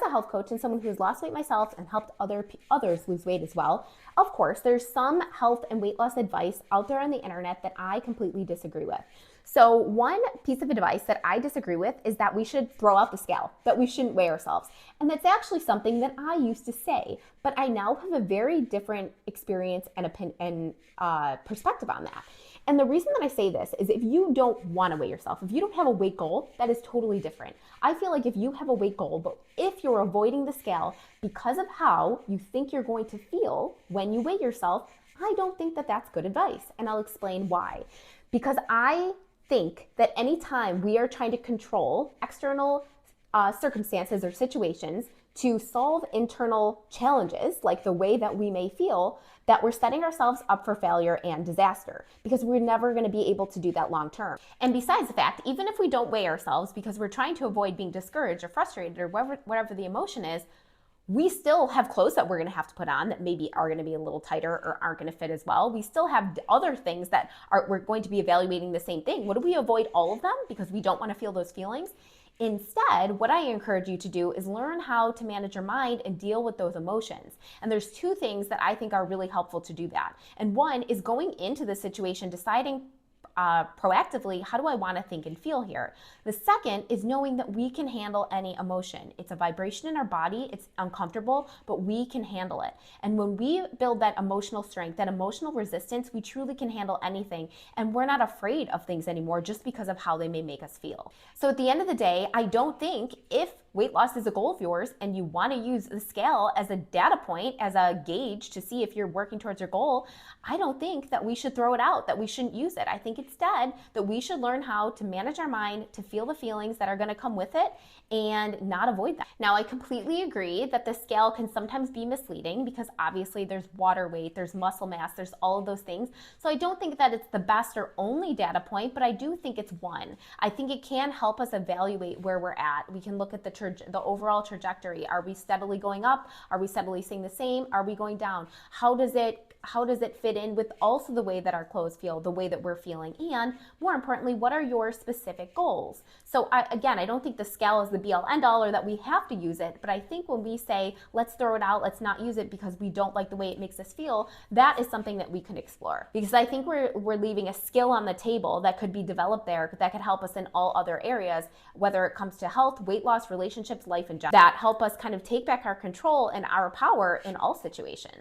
a health coach and someone who's lost weight myself and helped others lose weight as well, of course, there's some health and weight loss advice out there on the internet that I completely disagree with. So one piece of advice that I disagree with is that we should throw out the scale, that we shouldn't weigh ourselves. And that's actually something that I used to say, but I now have a very different experience and perspective on that. And the reason that I say this is if you don't want to weigh yourself, if you don't have a weight goal, that is totally different. I feel like if you have a weight goal, but if you're avoiding the scale because of how you think you're going to feel when you weigh yourself, I don't think that that's good advice. And I'll explain why. Because I think that anytime we are trying to control external circumstances or situations to solve internal challenges, like the way that we may feel, that we're setting ourselves up for failure and disaster because we're never going to be able to do that long term. And besides the fact, even if we don't weigh ourselves because we're trying to avoid being discouraged or frustrated or whatever the emotion is, we still have clothes that we're going to have to put on that maybe are going to be a little tighter or aren't going to fit as well. We still have other things that we're going to be evaluating the same thing. What do we avoid all of them because we don't want to feel those feelings? Instead, what I encourage you to do is learn how to manage your mind and deal with those emotions. And there's two things that I think are really helpful to do that. And one is going into the situation, deciding proactively, how do I want to think and feel here? The second is knowing that we can handle any emotion. It's a vibration in our body. It's uncomfortable, but we can handle it. And when we build that emotional strength, that emotional resistance, we truly can handle anything. And we're not afraid of things anymore just because of how they may make us feel. So at the end of the day, I don't think if weight loss is a goal of yours and you want to use the scale as a data point, as a gauge to see if you're working towards your goal, I don't think that we should throw it out, that we shouldn't use it. I think instead that we should learn how to manage our mind, to feel the feelings that are going to come with it and not avoid that. Now, I completely agree that the scale can sometimes be misleading because obviously there's water weight, there's muscle mass, there's all of those things. So I don't think that it's the best or only data point, but I do think it's one. I think it can help us evaluate where we're at. We can look at the overall trajectory. Are we steadily going up? Are we steadily staying the same? Are we going down? How does it fit in with also the way that our clothes feel, the way that we're feeling? And more importantly, what are your specific goals? So I don't think the scale is the be all end all or that we have to use it, but I think when we say, let's throw it out, let's not use it because we don't like the way it makes us feel, that is something that we can explore. Because I think we're leaving a skill on the table that could be developed there that could help us in all other areas, whether it comes to health, weight loss, relationships, life, and job, that help us kind of take back our control and our power in all situations.